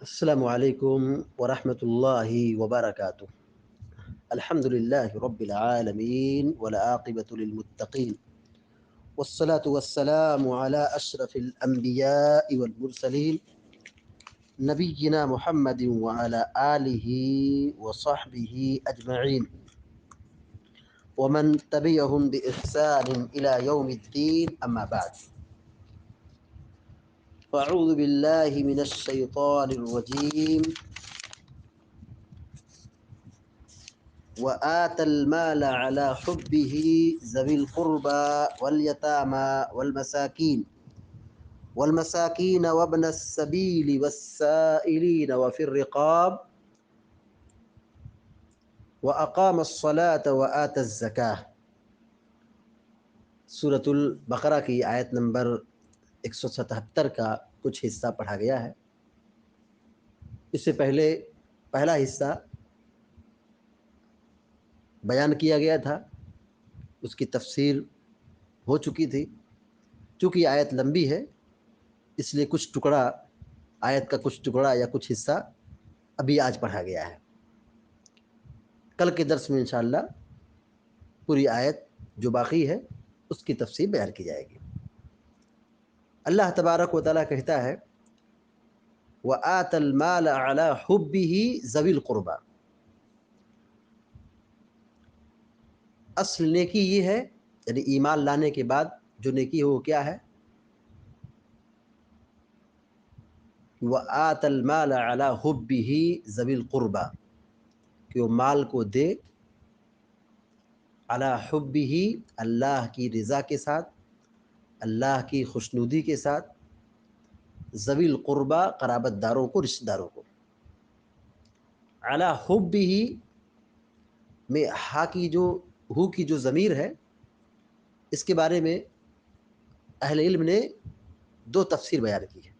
السلام عليكم ورحمة الله وبركاته. الحمد لله رب العالمين والعاقبة للمتقين، والصلاة والسلام على أشرف الأنبياء والمرسلين نبينا محمد وعلى آله وصحبه أجمعين ومن تبعهم بإحسان إلى يوم الدين، أما بعد. فأعوذ بالله من الشيطان الرجيم. وآتى المال على حبه ذوي القربى واليتامى والمساكين وابن السبيل والسائلين وفي الرقاب وأقام الصلاة وآتى الزكاة. سورة البقرہ کی آیت نمبر 177 کا کچھ حصہ پڑھا گیا ہے. اس سے پہلے پہلا حصہ بیان کیا گیا تھا، اس کی تفسیر ہو چکی تھی. چونکہ آیت لمبی ہے اس لیے کچھ ٹکڑا آیت کا کچھ ٹکڑا یا کچھ حصہ ابھی آج پڑھا گیا ہے. کل کے درس میں انشاءاللہ پوری آیت جو باقی ہے اس کی تفسیر بیان کی جائے گی. اللہ تبارک و تعالیٰ کہتا ہے وَآتَى الْمَالَ عَلَى حُبِّهِ ذَوِي الْقُرْبَى. اصل نیکی یہ ہے، یعنی ایمان لانے کے بعد جو نیکی ہے وہ کیا ہے؟ وَآتَى الْمَالَ عَلَى حُبِّهِ ذَوِي الْقُرْبَى، کہ وہ مال کو دے علی حبہ، اللہ کی رضا کے ساتھ، اللہ کی خوشنودی کے ساتھ، ذوی القربہ قرابت داروں کو، رشتہ داروں کو. علی حبہ میں ہو کی جو ضمیر ہے، اس کے بارے میں اہل علم نے دو تفسیر بیان کی ہے.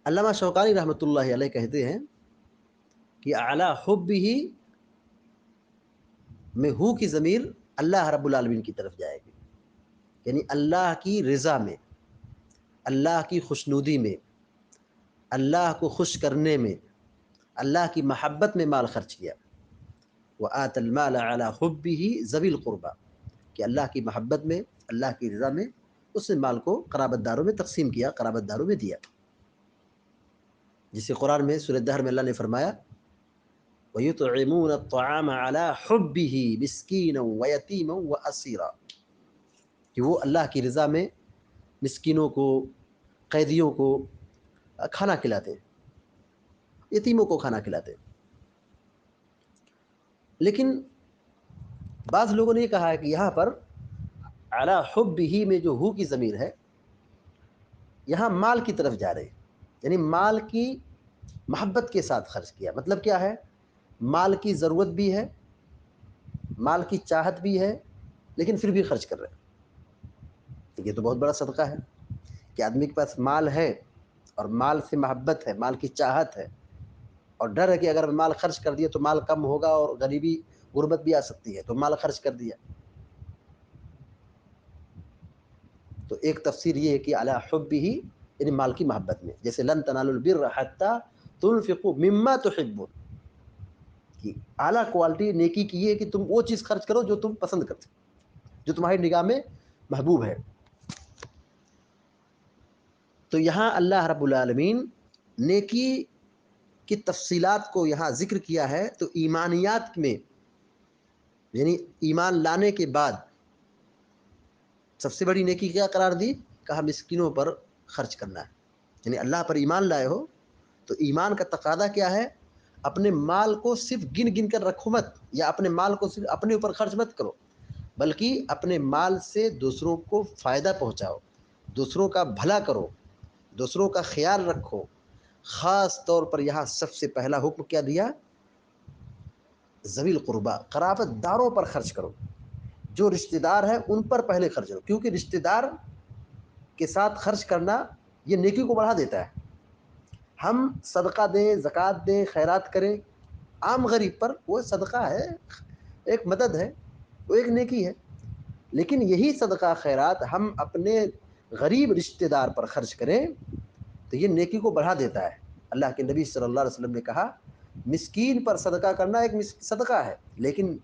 علامہ شوکانی رحمۃ اللہ علیہ کہتے ہیں کہ اعلی حبہ میں ہو کی ضمیر اللہ رب العالمین کی طرف جائے گی، یعنی اللہ کی رضا میں، اللہ کی خوشنودی میں، اللہ کو خوش کرنے میں، اللہ کی محبت میں مال خرچ کیا. وآتى المال على حبه ذوي القربى، کہ اللہ کی محبت میں، اللہ کی رضا میں اس نے مال کو قرابت داروں میں تقسیم کیا، قرابت داروں میں دیا. جسے قرآن میں سورۃ الدہر میں اللہ نے فرمایا وَيُطْعِمُونَ الطَّعَامَ عَلَى حُبِّهِ مِسْكِينًا وَيَتِيمًا وَأَسِيرًا، کہ وہ اللہ کی رضا میں مسکینوں کو، قیدیوں کو کھانا کھلاتے ہیں، یتیموں کو کھانا کھلاتے ہیں. لیکن بعض لوگوں نے یہ کہا ہے کہ یہاں پر علی حبہ میں جو ہو کی ضمیر ہے یہاں مال کی طرف جا رہی ہے، یعنی مال کی محبت کے ساتھ خرچ کیا. مطلب کیا ہے؟ مال کی ضرورت بھی ہے، مال کی چاہت بھی ہے، لیکن پھر بھی خرچ کر رہے ہیں. یہ تو بہت بڑا صدقہ ہے کہ آدمی کے پاس مال ہے اور مال سے محبت ہے، مال کی چاہت ہے، اور ڈر ہے کہ اگر مال خرچ کر دیا تو مال کم ہوگا اور غریبی غربت بھی آ سکتی ہے، تو مال خرچ کر دیا. تو ایک تفسیر یہ ہے کہ علی حبہ یعنی مال کی محبت میں، جیسے لن تنالوا البر حتی تنفقوا مما تحبون، کہ اعلیٰ کوالٹی نیکی کی یہ ہے کہ تم وہ چیز خرچ کرو جو تم پسند کرتے، جو تمہاری نگاہ میں محبوب ہے. تو یہاں اللہ رب العالمین نیکی کی تفصیلات کو یہاں ذکر کیا ہے. تو ایمانیات میں، یعنی ایمان لانے کے بعد سب سے بڑی نیکی کیا قرار دی؟ کہا مسکینوں پر خرچ کرنا ہے. یعنی اللہ پر ایمان لائے ہو تو ایمان کا تقاضا کیا ہے؟ اپنے مال کو صرف گن گن کر رکھو مت، یا اپنے مال کو صرف اپنے اوپر خرچ مت کرو، بلکہ اپنے مال سے دوسروں کو فائدہ پہنچاؤ، دوسروں کا بھلا کرو، دوسروں کا خیال رکھو. خاص طور پر یہاں سب سے پہلا حکم کیا دیا؟ ذوی القربہ، قرابت داروں پر خرچ کرو. جو رشتہ دار ہیں ان پر پہلے خرچ کرو، کیونکہ رشتہ دار کے ساتھ خرچ کرنا یہ نیکی کو بڑھا دیتا ہے. ہم صدقہ دیں، زکوٰۃ دیں، خیرات کریں عام غریب پر، وہ صدقہ ہے، ایک مدد ہے، وہ ایک نیکی ہے. لیکن یہی صدقہ خیرات ہم اپنے غریب رشتہ دار پر خرچ کریں تو یہ نیکی کو بڑھا دیتا ہے۔ اللہ کے نبی صلی اللہ علیہ وسلم نے کہا مسکین پر صدقہ کرنا ایک صدقہ ہے، لیکن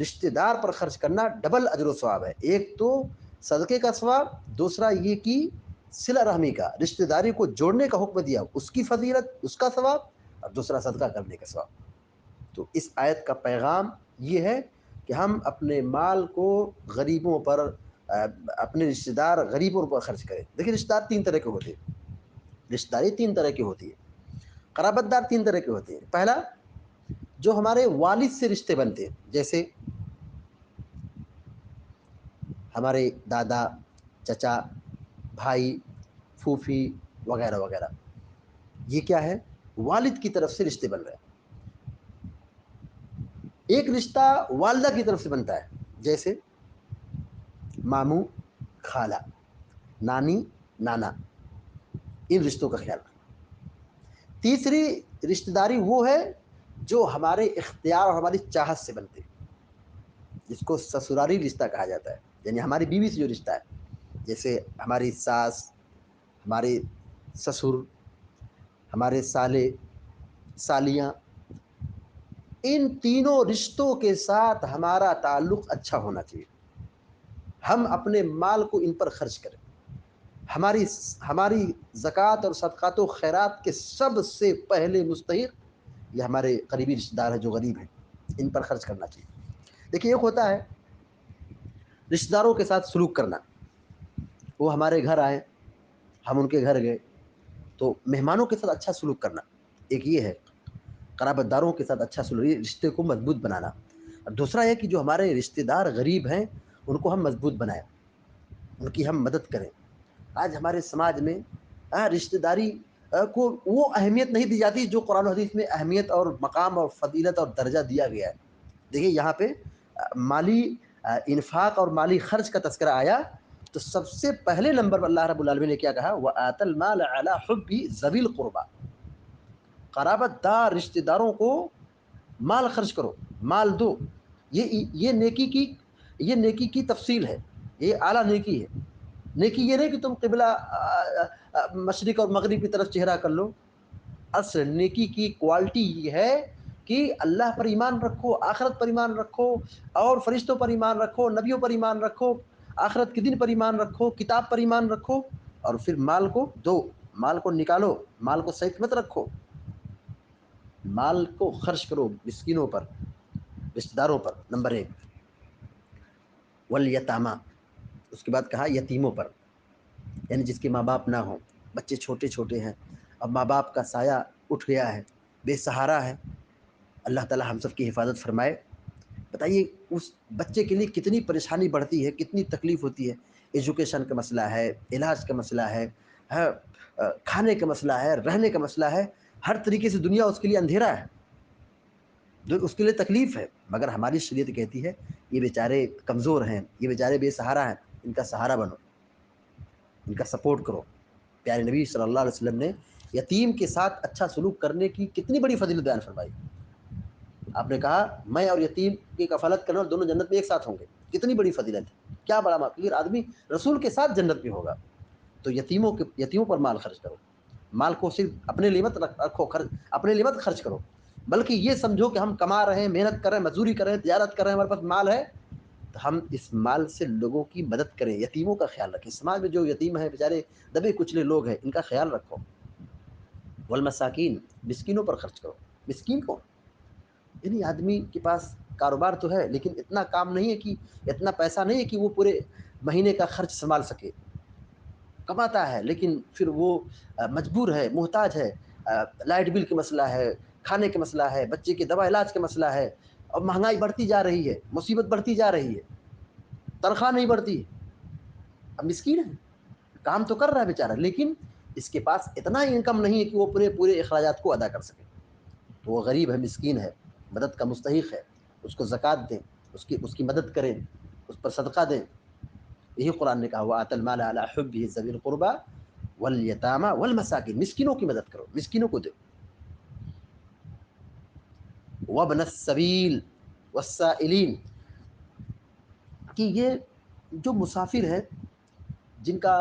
رشتہ دار پر خرچ کرنا ڈبل اجر و ثواب ہے۔ ایک تو صدقے کا ثواب، دوسرا یہ کہ صلہ رحمی کا، رشتہ داری کو جوڑنے کا حکم دیا، اس کی فضیلت، اس کا ثواب، اور دوسرا صدقہ کرنے کا ثواب۔ تو اس آیت کا پیغام یہ ہے کہ ہم اپنے مال کو غریبوں پر، اپنے رشتہ دار غریبوں پر خرچ کریں۔ دیکھیں رشتہ دار تین طرح کے ہوتے ہیں، رشتہ داری تین طرح کی ہوتی ہے، قرابت دار تین طرح کے ہوتے ہیں۔ پہلا جو ہمارے والد سے رشتے بنتے ہیں، جیسے ہمارے دادا، چچا، بھائی، پھوپھی وغیرہ وغیرہ، یہ کیا ہے؟ والد کی طرف سے رشتے بن رہے ہیں۔ ایک رشتہ والدہ کی طرف سے بنتا ہے، جیسے ماموں، خالہ، نانی، نانا، ان رشتوں کا خیال رکھنا۔ تیسری رشتہ داری وہ ہے جو ہمارے اختیار اور ہماری چاہت سے بنتے ہیں، جس کو سسرالی رشتہ کہا جاتا ہے، یعنی ہماری بیوی سے جو رشتہ ہے، جیسے ہماری ساس، ہمارے سسر، ہمارے سالے، سالیاں، ان تینوں رشتوں کے ساتھ ہمارا تعلق اچھا ہونا چاہیے۔ ہم اپنے مال کو ان پر خرچ کریں۔ ہماری زکوٰۃ اور صدقات و خیرات کے سب سے پہلے مستحق یہ ہمارے قریبی رشتہ دار ہیں جو غریب ہیں، ان پر خرچ کرنا چاہیے۔ دیکھیے ایک ہوتا ہے رشتہ داروں کے ساتھ سلوک کرنا، وہ ہمارے گھر آئے، ہم ان کے گھر گئے، تو مہمانوں کے ساتھ اچھا سلوک کرنا، ایک یہ ہے قرابت داروں کے ساتھ اچھا سلوک، رشتے کو مضبوط بنانا۔ اور دوسرا یہ کہ جو ہمارے رشتہ دار غریب ہیں ان کو ہم مضبوط بنائیں، ان کی ہم مدد کریں۔ آج ہمارے سماج میں رشتہ داری کو وہ اہمیت نہیں دی جاتی جو قرآن و حدیث میں اہمیت اور مقام اور فضیلت اور درجہ دیا گیا ہے۔ دیکھیے یہاں پہ مالی انفاق اور مالی خرچ کا تذکرہ آیا تو سب سے پہلے نمبر پر اللہ رب العالمین نے کیا کہا؟ وَآتَ الْمَالَ عَلَىٰ حُبِّ ذَوِي الْقُرْبَىٰ، قرابت دار رشتہ داروں کو مال خرچ کرو، مال دو۔ یہ نیکی کی تفصیل ہے، یہ اعلیٰ نیکی ہے۔ نیکی یہ نہیں کہ تم قبلہ مشرق اور مغرب کی طرف چہرہ کر لو۔ اصل نیکی کی کوالٹی یہ ہے کہ اللہ پر ایمان رکھو، آخرت پر ایمان رکھو، اور فرشتوں پر ایمان رکھو، نبیوں پر ایمان رکھو، آخرت کے دن پر ایمان رکھو، کتاب پر ایمان رکھو، اور پھر مال کو دو، مال کو نکالو، مال کو صحیح مت رکھو، مال کو خرچ کرو مسکینوں پر، رشتہ داروں پر، نمبر ایک۔ والیتامہ، اس کے بعد کہا یتیموں پر، یعنی جس کے ماں باپ نہ ہوں، بچے چھوٹے چھوٹے ہیں، اب ماں باپ کا سایہ اٹھ گیا ہے، بے سہارا ہے، اللہ تعالی ہم سب کی حفاظت فرمائے۔ بتائیے اس بچے کے لیے کتنی پریشانی بڑھتی ہے، کتنی تکلیف ہوتی ہے۔ ایجوکیشن کا مسئلہ ہے، علاج کا مسئلہ ہے، کھانے کا مسئلہ ہے، رہنے کا مسئلہ ہے، ہر طریقے سے دنیا اس کے لیے اندھیرا ہے، جو اس کے لیے تکلیف ہے۔ مگر ہماری شریعت کہتی ہے یہ بیچارے کمزور ہیں، یہ بیچارے بے سہارا ہیں، ان کا سہارا بنو، ان کا سپورٹ کرو۔ پیارے نبی صلی اللہ علیہ وسلم نے یتیم کے ساتھ اچھا سلوک کرنے کی کتنی بڑی فضیلت بیان فرمائی۔ آپ نے کہا میں اور یتیم کی کفالت کرنا، دونوں جنت میں ایک ساتھ ہوں گے، کتنی بڑی فضیلت ہے، کیا بڑا مقصود، آدمی رسول کے ساتھ جنت میں ہوگا۔ تو یتیموں پر مال خرچ کرو، مال کو صرف اپنے لیے مت رکھو، اپنے لیے مت خرچ کرو، بلکہ یہ سمجھو کہ ہم کما رہے ہیں، محنت کر رہے ہیں، مزدوری کر رہے ہیں، تجارت کر رہے ہیں، ہمارے پاس مال ہے، تو ہم اس مال سے لوگوں کی مدد کریں، یتیموں کا خیال رکھیں۔ سماج میں جو یتیم ہیں، بیچارے دبے کچلے لوگ ہیں، ان کا خیال رکھو۔ والمساکین، مسکینوں پر خرچ کرو۔ مسکین کون؟ یعنی آدمی کے پاس کاروبار تو ہے لیکن اتنا کام نہیں ہے، کہ اتنا پیسہ نہیں ہے کہ وہ پورے مہینے کا خرچ سنبھال سکے، کماتا ہے لیکن پھر وہ مجبور ہے، محتاج ہے، لائٹ بل کا مسئلہ ہے، کھانے کا مسئلہ ہے، بچے کے دوا علاج کا مسئلہ ہے، اور مہنگائی بڑھتی جا رہی ہے، مصیبت بڑھتی جا رہی ہے، تنخواہ نہیں بڑھتی، اب مسکین ہے، کام تو کر رہا ہے بیچارہ لیکن اس کے پاس اتنا انکم نہیں ہے کہ وہ پورے اخراجات کو ادا کر سکے، تو وہ غریب ہے، مسکین ہے، مدد کا مستحق ہے۔ اس کو زکوٰۃ دیں، اس کی مدد کریں، اس پر صدقہ دیں۔ یہی قرآن نے کہا وَآتَ الْمَالَ عَلَىٰ حُبِّهِ ذَوِي الْقُرْبَىٰ وَالْيَتَامَىٰ وَالْمَسَاكِينِ، مسکینوں کی مدد کرو، مسکینوں کو دو۔ وَابْنَ السَّبِيلِ وَالسَّائِلِينَ، کہ یہ جو مسافر ہیں، جن کا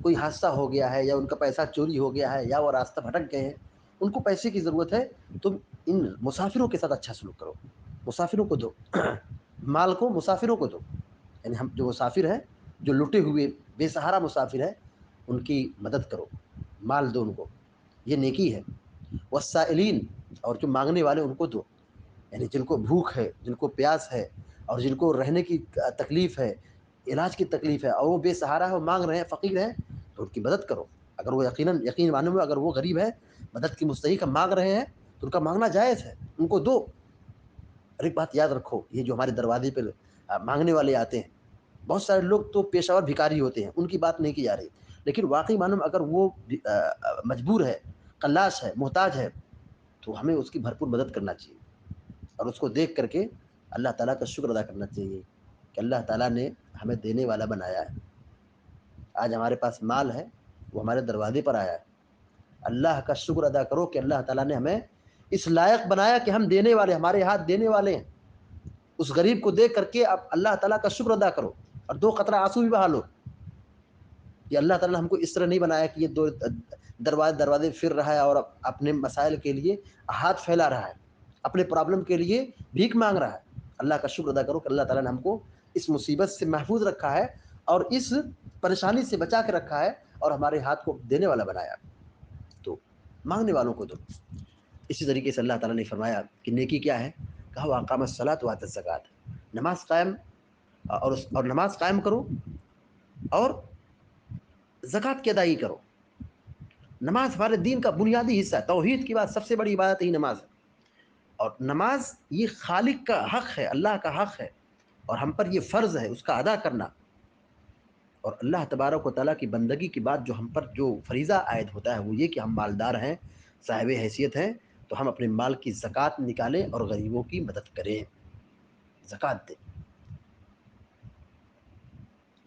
کوئی حادثہ ہو گیا ہے یا ان کا پیسہ چوری ہو گیا ہے یا وہ راستہ بھٹک گئے ہیں, ان کو پیسے کی ضرورت ہے, تم ان مسافروں کے ساتھ اچھا سلوک کرو, مسافروں کو دو, مال کو مسافروں کو دو. یعنی ہم جو مسافر ہیں, جو لٹے ہوئے بے سہارا مسافر ہیں, ان کی مدد کرو, مال دو ان کو, یہ نیکی ہے. والسائلین, اور جو مانگنے والے ان کو دو, یعنی جن کو بھوک ہے, جن کو پیاس ہے, اور جن کو رہنے کی تکلیف ہے, علاج کی تکلیف ہے, اور وہ بے سہارا ہے, وہ مانگ رہے ہیں, فقیر ہیں, تو ان کی مدد کرو. اگر وہ یقین ماننے میں اگر وہ غریب ہے, مدد کی مستحق ہم مانگ رہے ہیں, تو ان کا مانگنا جائز ہے, ان کو دو. اور ایک بات یاد رکھو, یہ جو ہمارے دروازے پہ مانگنے والے آتے ہیں, بہت سارے لوگ تو پیشہ ور بھکاری ہوتے ہیں, ان کی بات نہیں کی جا رہی, لیکن واقعی معنوں میں اگر وہ مجبور ہے, قلاش ہے, محتاج ہے, تو ہمیں اس کی بھرپور مدد کرنا چاہیے, اور اس کو دیکھ کر کے اللہ تعالیٰ کا شکر ادا کرنا چاہیے کہ اللہ تعالیٰ نے ہمیں دینے والا بنایا ہے. آج ہمارے پاس مال ہے, وہ ہمارے دروازے پر آیا ہے, اللہ کا شکر ادا کرو کہ اللہ تعالیٰ نے ہمیں اس لائق بنایا کہ ہم دینے والے, ہمارے ہاتھ دینے والے ہیں. اس غریب کو دیکھ کر کے اب اللہ تعالیٰ کا شکر ادا کرو, اور 2 قطرہ آنسو بھی بہا لو کہ اللہ تعالیٰ نے ہم کو اس طرح نہیں بنایا کہ یہ دروازے پھر رہا ہے اور اپنے مسائل کے لیے ہاتھ پھیلا رہا ہے, اپنے پرابلم کے لیے بھیک مانگ رہا ہے. اللہ کا شکر ادا کرو کہ اللہ تعالیٰ نے ہم کو اس مصیبت سے محفوظ رکھا ہے, اور اس پریشانی سے بچا کے رکھا ہے, اور ہمارے ہاتھ کو دینے والا بنایا. تو مانگنے والوں کو دو. اسی طریقے سے اللہ تعالیٰ نے فرمایا کہ نیکی کیا ہے, کہا واقام الصلاۃ وآت الزکوٰۃ, نماز قائم اور نماز قائم کرو اور زکوٰۃ کی ادائیگی کرو. نماز ہمارے دین کا بنیادی حصہ ہے, توحید کی بات سب سے بڑی عبادت ہی نماز ہے, اور نماز یہ خالق کا حق ہے, اللہ کا حق ہے, اور ہم پر یہ فرض ہے اس کا ادا کرنا. اور اللہ تبارک و تعالیٰ کی بندگی کی بات جو ہم پر جو فریضہ عائد ہوتا ہے وہ یہ کہ ہم مالدار ہیں, صاحب حیثیت ہیں, تو ہم اپنے مال کی زکوٰۃ نکالیں اور غریبوں کی مدد کریں, زکوٰۃ دیں.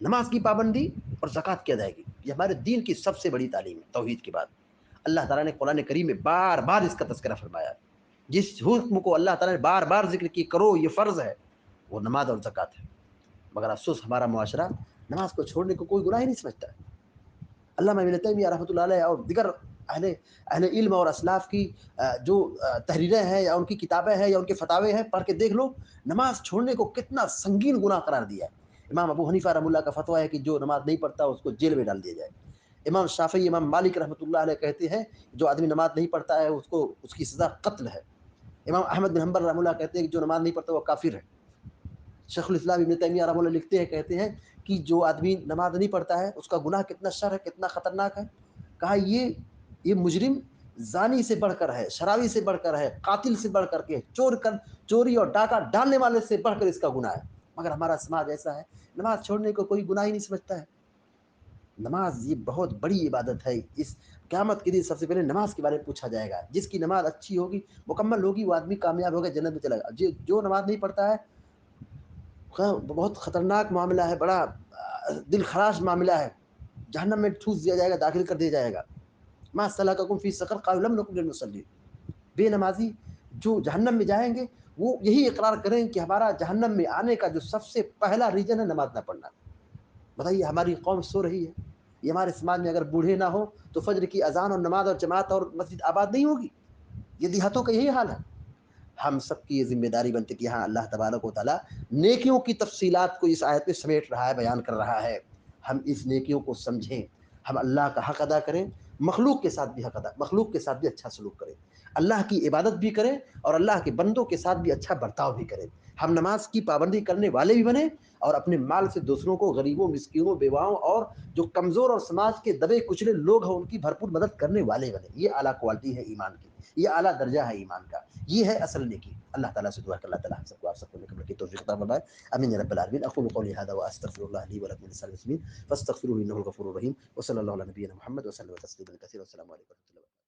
نماز کی پابندی اور زکوٰۃ کی ادائیگی, یہ ہمارے دین کی سب سے بڑی تعلیم ہے. توحید کی بات اللہ تعالیٰ نے قرآن کریم میں بار بار اس کا تذکرہ فرمایا. جس حکم کو اللہ تعالیٰ نے بار بار ذکر کی کرو یہ فرض ہے, وہ نماز اور زکوٰۃ ہے. مگر افسوس ہمارا معاشرہ نماز کو چھوڑنے کو کوئی گناہ ہی نہیں سمجھتا ہے. علامہ ابن تیمیہ رحمۃ اللہ علیہ اور دیگر اہل علم اور اسلاف کی جو تحریریں ہیں یا ان کی کتابیں ہیں یا ان کے فتاوے ہیں, پڑھ کے دیکھ لو نماز چھوڑنے کو کتنا سنگین گناہ قرار دیا ہے. امام ابو حنیفہ رحمۃ اللہ کا فتویٰ ہے کہ جو نماز نہیں پڑھتا اس کو جیل میں ڈال دیا جائے. امام شافعی, امام مالک رحمۃ اللہ علیہ کہتے ہیں جو آدمی نماز نہیں پڑھتا ہے اس کی سزا قتل ہے. امام احمد بن حنبل رحمۃ اللہ کہتے ہیں کہ جو نماز نہیں پڑھتا وہ کافر ہے. شیخ الاسلام ابن تیمیہ رحمۃ اللہ لکھتے ہیں, کہتے ہیں کہ جو آدمی نماز نہیں پڑھتا ہے اس کا گناہ کتنا شر ہے, کتنا خطرناک ہے. کہا یہ مجرم زانی سے بڑھ کر ہے, شرابی سے بڑھ کر ہے, قاتل سے بڑھ کر کے, چوری اور ڈاکہ ڈالنے والے سے بڑھ کر اس کا گناہ ہے. مگر ہمارا سماج ایسا ہے, نماز چھوڑنے کو کوئی گناہ ہی نہیں سمجھتا ہے. نماز یہ بہت بڑی عبادت ہے. اس قیامت کے دن سب سے پہلے نماز کے بارے میں پوچھا جائے گا. جس کی نماز اچھی ہوگی, مکمل ہوگی, وہ آدمی کامیاب ہوگا, جنت میں چلا گا. جو نماز نہیں پڑھتا ہے بہت خطرناک معاملہ ہے, بڑا دل خراش معاملہ ہے, جہنم میں ٹھوس دیا جائے گا, داخل کر دیا جائے گا. ما سلککم فی سقر قالوا لم نکن من المصلین. بے نمازی جو جہنم میں جائیں گے وہ یہی اقرار کریں کہ ہمارا جہنم میں آنے کا جو سب سے پہلا ریزن ہے نماز نہ پڑھنا. بتائیے ہماری قوم سو رہی ہے, یہ ہمارے سماج میں اگر بوڑھے نہ ہو تو فجر کی اذان اور نماز اور جماعت اور مسجد آباد نہیں ہوگی. یہ دیہاتوں کا یہی حال ہے. ہم سب کی یہ ذمہ داری بنتی کہ ہاں اللہ تبارک و تعالیٰ نیکیوں کی تفصیلات کو اس آیت میں سمیٹ رہا ہے, بیان کر رہا ہے. ہم اس نیکیوں کو سمجھیں, ہم اللہ کا حق ادا کریں, مخلوق کے ساتھ بھی مخلوق کے ساتھ بھی اچھا سلوک کریں, اللہ کی عبادت بھی کریں اور اللہ کے بندوں کے ساتھ بھی اچھا برتاؤ بھی کریں. ہم نماز کی پابندی کرنے والے بھی بنیں اور اپنے مال سے دوسروں کو, غریبوں, مسکینوں, بیواؤں اور جو کمزور اور سماج کے دبے کچلے لوگ ہیں ان کی بھرپور مدد کرنے والے بنے. یہ اعلیٰ کوالٹی ہے ایمان کی, یہ اعلیٰ درجہ ہے ایمان کا, یہ ہے اصل نیکی. اللہ تعالیٰ سے دعا کہ اللہ تعالیٰ ہم سب کو, آپ سب کو نیک عمل کی توفیق عطا فرمائے. آمین یا رب العالمین. اقول قولی هذا واستغفر الله لي ولكم ولسائر المسلمين فاستغفروه انه الغفور الرحيم. وصلى الله على نبينا محمد وسلم تسليما كثيرا. والسلام عليكم ورحمة الله.